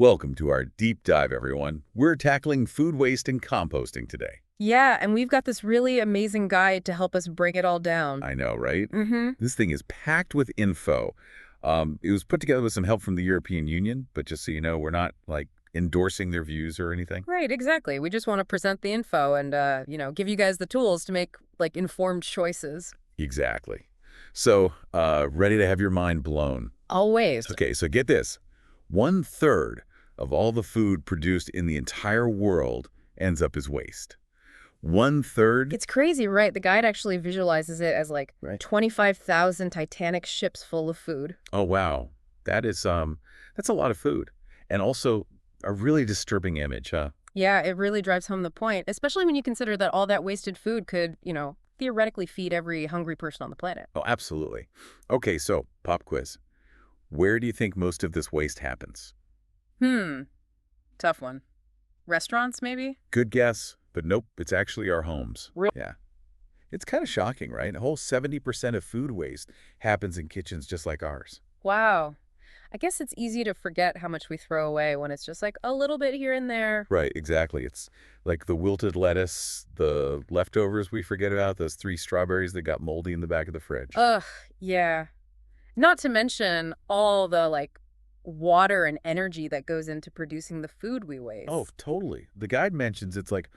Welcome to our deep dive, everyone. We're tackling food waste and composting today. Yeah, and we've got this really amazing guide to help us break it all down. I know, right? Mm-hmm. This thing is packed with info. It was put together with some help from the European Union, but just so you know, we're not, endorsing their views or anything. Right, exactly. We just want to present the info and, give you guys the tools to make, informed choices. Exactly. So, ready to have your mind blown. Always. Okay, so get this. 1/3 of all the food produced in the entire world ends up as waste. 1/3? It's crazy, right? The guide actually visualizes it as, Right. 25,000 Titanic ships full of food. Oh, wow. That's a lot of food. And also a really disturbing image, huh? Yeah, it really drives home the point, especially when you consider that all that wasted food could, theoretically feed every hungry person on the planet. Oh, absolutely. Okay, so pop quiz. Where do you think most of this waste happens? Tough one. Restaurants, maybe? Good guess, but nope, it's actually our homes. Real. Yeah. It's kind of shocking, right? A whole 70% of food waste happens in kitchens just like ours. Wow. I guess it's easy to forget how much we throw away when it's just like a little bit here and there. Right, exactly. It's like the wilted lettuce, the leftovers we forget about, those 3 strawberries that got moldy in the back of the fridge. Ugh, yeah. Not to mention all the water and energy that goes into producing the food we Oh, waste. totally. The guide mentions it's like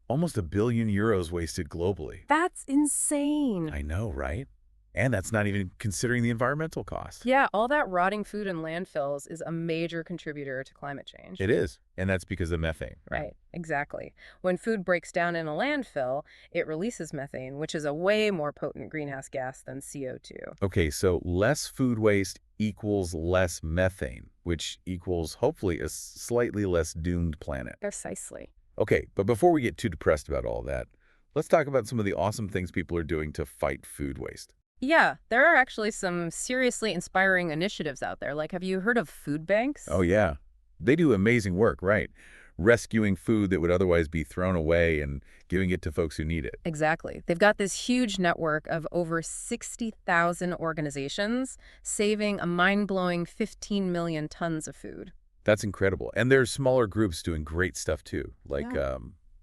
almost €1 billion wasted globally. That's insane. I know, right? And that's not even considering the environmental cost. Yeah, all that rotting food in landfills is a major contributor to climate change. It is. And that's because of methane. Right, exactly. When food breaks down in a landfill, it releases methane, which is a way more potent greenhouse gas than CO2. Okay, so less food waste equals less methane, which equals hopefully a slightly less doomed planet. Precisely. Okay, but before we get too depressed about all that, let's talk about some of the awesome things people are doing to fight food waste. Yeah, there are actually some seriously inspiring initiatives out there. Have you heard of food banks? Oh, yeah. They do amazing work, right? Rescuing food that would otherwise be thrown away and giving it to folks who need it. Exactly. They've got this huge network of over 60,000 organizations saving a mind-blowing 15 million tons of food. That's incredible. And there's smaller groups doing great stuff too, like, Yeah.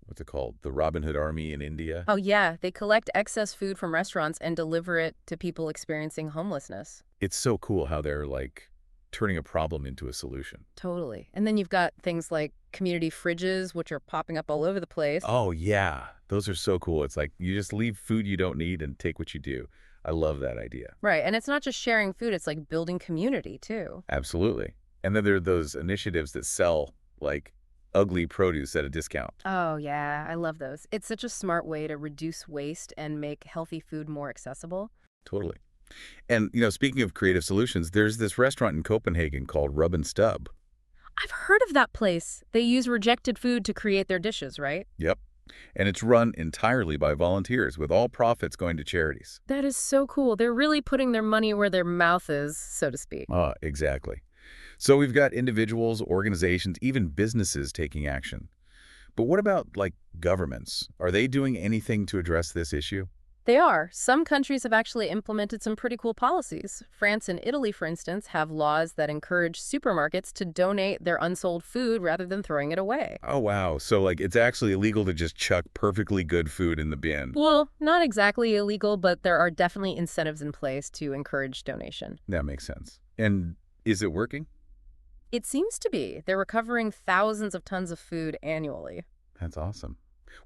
what's it called? The Robin Hood Army in India. Oh, yeah. They collect excess food from restaurants and deliver it to people experiencing homelessness. It's so cool how they're turning a problem into a solution. Totally. And then you've got things like community fridges, which are popping up all over the place. Oh, yeah. Those are so cool. It's like you just leave food you don't need and take what you do. I love that idea. Right. And it's not just sharing food, it's like building community, too. Absolutely. And then there are those initiatives that sell, ugly produce at a discount. Oh, yeah. I love those. It's such a smart way to reduce waste and make healthy food more accessible. Totally. And, speaking of creative solutions, there's this restaurant in Copenhagen called Rub and Stub. I've heard of that place. They use rejected food to create their dishes, right? Yep. And it's run entirely by volunteers, with all profits going to charities. That is so cool. They're really putting their money where their mouth is, so to speak. Exactly. So we've got individuals, organizations, even businesses taking action. But what about, governments? Are they doing anything to address this issue? They are. Some countries have actually implemented some pretty cool policies. France and Italy, for instance, have laws that encourage supermarkets to donate their unsold food rather than throwing it away. Oh, wow. So, it's actually illegal to just chuck perfectly good food in the bin. Well, not exactly illegal, but there are definitely incentives in place to encourage donation. That makes sense. And is it working? It seems to be. They're recovering thousands of tons of food annually. That's awesome.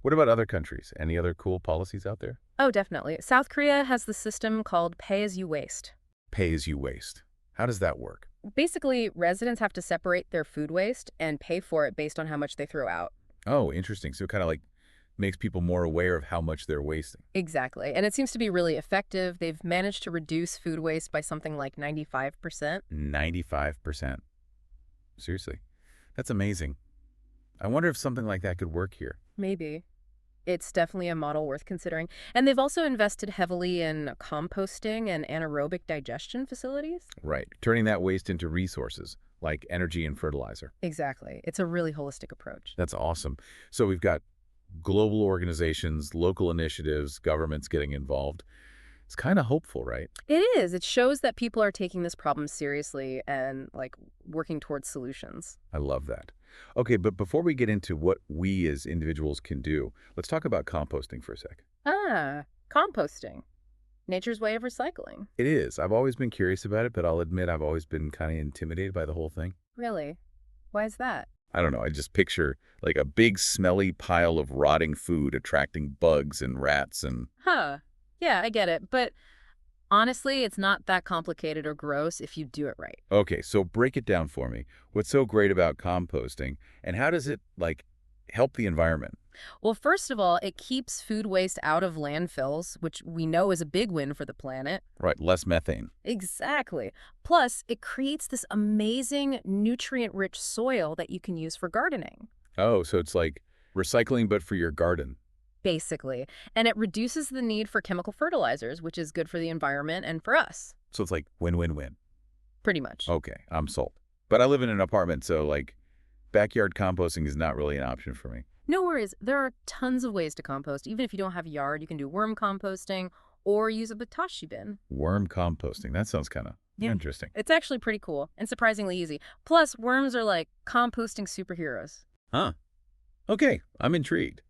What about other countries? Any other cool policies out there? Oh, definitely. South Korea has the system called pay as you waste. Pay as you waste. How does that work? Basically, residents have to separate their food waste and pay for it based on how much they throw out. Oh, interesting. So it kind of makes people more aware of how much they're wasting. Exactly. And it seems to be really effective. They've managed to reduce food waste by something like 95%. 95%. Seriously. That's amazing. I wonder if something like that could work here. Maybe. It's definitely a model worth considering. And they've also invested heavily in composting and anaerobic digestion facilities. Right. Turning that waste into resources, like energy and fertilizer. Exactly. It's a really holistic approach. That's awesome. So we've got global organizations, local initiatives, governments getting involved. It's kind of hopeful, right? It is. It shows that people are taking this problem seriously and, like, working towards solutions. I love that. Okay, but before we get into what we as individuals can do, let's talk about composting for a sec. Ah, composting. Nature's way of recycling. It is. I've always been curious about it, but I'll admit I've always been kind of intimidated by the whole thing. Really? Why is that? I don't know. I just picture like a big smelly pile of rotting food attracting bugs and rats and Huh. Yeah, I get it. But honestly, it's not that complicated or gross if you do it right. okay, so break it down for me. What's so great about composting and how does it like help the environment? Well, first of all, it keeps food waste out of landfills, which we know is a big win for the planet. Right, less methane. Exactly. Plus, it creates this amazing nutrient-rich soil that you can use for gardening, Oh, so it's like recycling but for your garden. basically. And it reduces the need for chemical fertilizers, which is good for the environment and for us, So it's like win-win-win. pretty much. Okay, I'm sold. But I live in an apartment, so like backyard composting is not really an option for me. No worries. There are tons of ways to compost. Even if you don't have a yard, you can do worm composting or use a batashi bin. Worm composting. That sounds kind of Yeah. interesting. It's actually pretty cool and surprisingly easy. Plus, worms are like composting superheroes. Huh. Okay, I'm intrigued.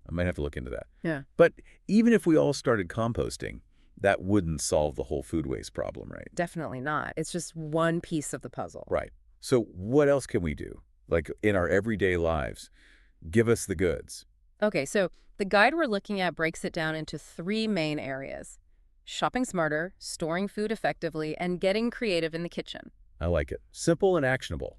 I might have to look into that. Yeah. But even if we all started composting, that wouldn't solve the whole food waste problem, right? Definitely not. It's just one piece of the puzzle. Right. So what else can we do? Like in our everyday lives, give us the goods. Okay, so the guide we're looking at breaks it down into three main areas: shopping smarter, storing food effectively, and getting creative in the kitchen. I like it. Simple and actionable.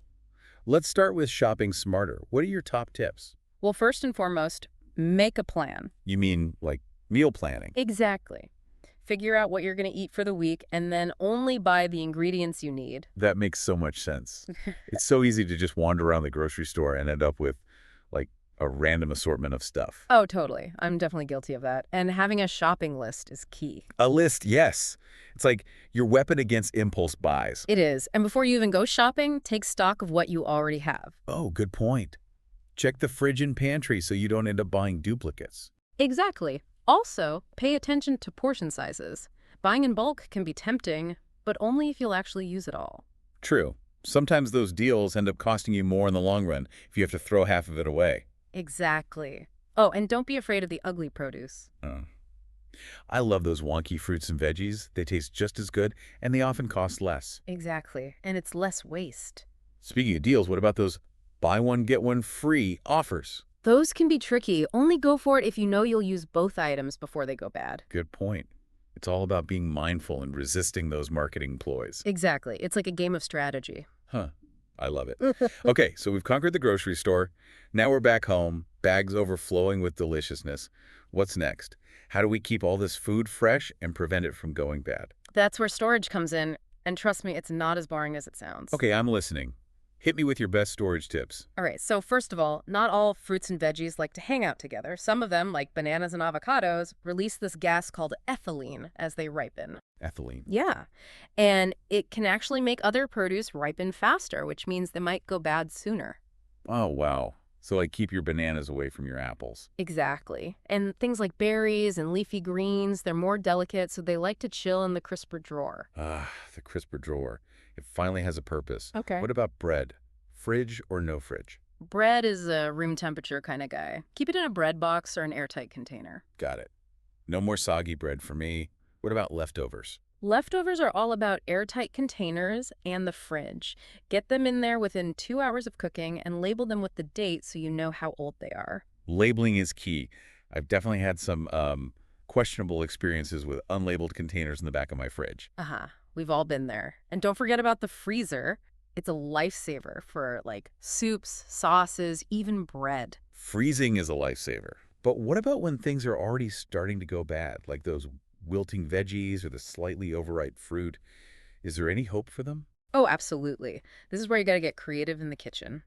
Let's start with shopping smarter. What are your top tips? Well, first and foremost, make a plan. You mean like meal planning? Exactly. Figure out what you're going to eat for the week and then only buy the ingredients you need. That makes so much sense. It's so easy to just wander around the grocery store and end up with like a random assortment of stuff. Oh, totally. I'm definitely guilty of that. And having a shopping list is key. A list, yes. It's like your weapon against impulse buys. It is. And before you even go shopping, take stock of what you already have. Oh, good point. Check the fridge and pantry so you don't end up buying duplicates. Exactly. Also, pay attention to portion sizes. Buying in bulk can be tempting, but only if you'll actually use it all. True. Sometimes those deals end up costing you more in the long run if you have to throw half of it away. Exactly. Oh, and don't be afraid of the ugly produce. Oh. I love those wonky fruits and veggies. They taste just as good, and they often cost less. Exactly. And it's less waste. Speaking of deals, what about those buy one, get one free offers? Those can be tricky. Only go for it if you know you'll use both items before they go bad. Good point. It's all about being mindful and resisting those marketing ploys. Exactly. It's like a game of strategy. Huh. I love it. Okay, so we've conquered the grocery store. Now we're back home, bags overflowing with deliciousness. What's next? How do we keep all this food fresh and prevent it from going bad? That's where storage comes in. And trust me, it's not as boring as it sounds. Okay, I'm listening. Hit me with your best storage tips. All right, so first of all, not all fruits and veggies like to hang out together. Some of them, like bananas and avocados, release this gas called ethylene as they ripen. Ethylene. Yeah, and it can actually make other produce ripen faster, which means they might go bad sooner. Oh, wow. So like keep your bananas away from your apples. Exactly. And things like berries and leafy greens, they're more delicate, so they like to chill in the crisper drawer. Ah, the crisper drawer. It finally has a purpose. Okay. What about bread? Fridge or no fridge? Bread is a room temperature kind of guy. Keep it in a bread box or an airtight container. Got it. No more soggy bread for me. What about leftovers? Leftovers are all about airtight containers and the fridge. Get them in there within 2 hours of cooking and label them with the date so you know how old they are. Labeling is key. I've definitely had some questionable experiences with unlabeled containers in the back of my fridge. We've all been there. And don't forget about the freezer. It's a lifesaver for like soups, sauces, even bread. Freezing is a lifesaver. But what about when things are already starting to go bad, like those wilting veggies or the slightly overripe fruit? Is there any hope for them? Oh, absolutely. This is where you gotta get creative in the kitchen.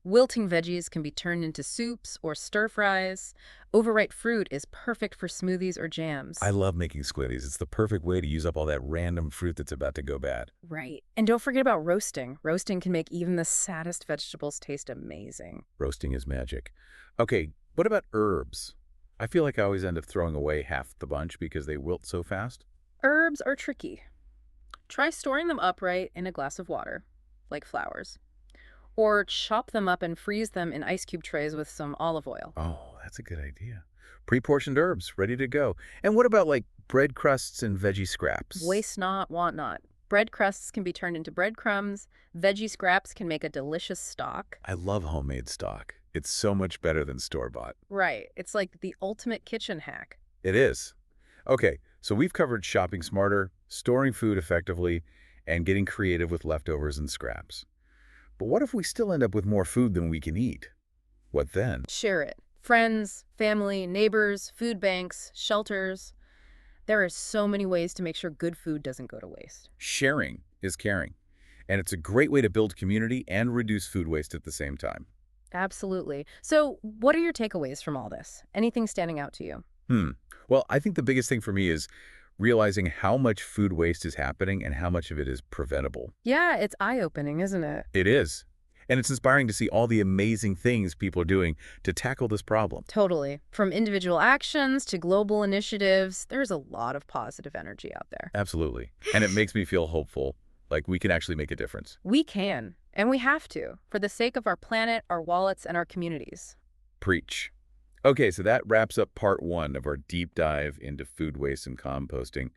Wilting veggies can be turned into soups or stir fries. Overripe fruit is perfect for smoothies or jams. I love making smoothies. It's the perfect way to use up all that random fruit that's about to go bad. Right. And don't forget about roasting. Roasting can make even the saddest vegetables taste amazing. Roasting is magic. Okay, what about herbs? I feel like I always end up throwing away half the bunch because they wilt so fast. Herbs are tricky. Try storing them upright in a glass of water, like flowers. Or chop them up and freeze them in ice cube trays with some olive oil. Oh, that's a good idea. Pre-portioned herbs, ready to go. And what about like bread crusts and veggie scraps? Waste not, want not. Bread crusts can be turned into breadcrumbs. Veggie scraps can make a delicious stock. I love homemade stock. It's so much better than store-bought. Right. It's like the ultimate kitchen hack. It is. Okay, so we've covered shopping smarter, storing food effectively, and getting creative with leftovers and scraps. But what if we still end up with more food than we can eat? What then? Share it. Friends, family, neighbors, food banks, shelters. There are so many ways to make sure good food doesn't go to waste. Sharing is caring, and it's a great way to build community and reduce food waste at the same time. Absolutely. So, what are your takeaways from all this? Anything standing out to you? Well, I think the biggest thing for me is realizing how much food waste is happening and how much of it is preventable. Yeah, it's eye-opening, isn't it? It is. And it's inspiring to see all the amazing things people are doing to tackle this problem. Totally. From individual actions to global initiatives, there's a lot of positive energy out there. Absolutely. And it makes me feel hopeful, like we can actually make a difference. We can, and we have to, for the sake of our planet, our wallets, and our communities. Preach. Okay, so that wraps up part 1 of our deep dive into food waste and composting.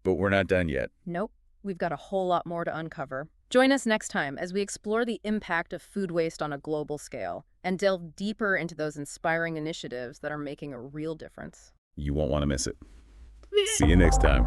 But we're not done yet. Nope, we've got a whole lot more to uncover. Join us next time as we explore the impact of food waste on a global scale and delve deeper into those inspiring initiatives that are making a real difference. You won't want to miss it. See you next time.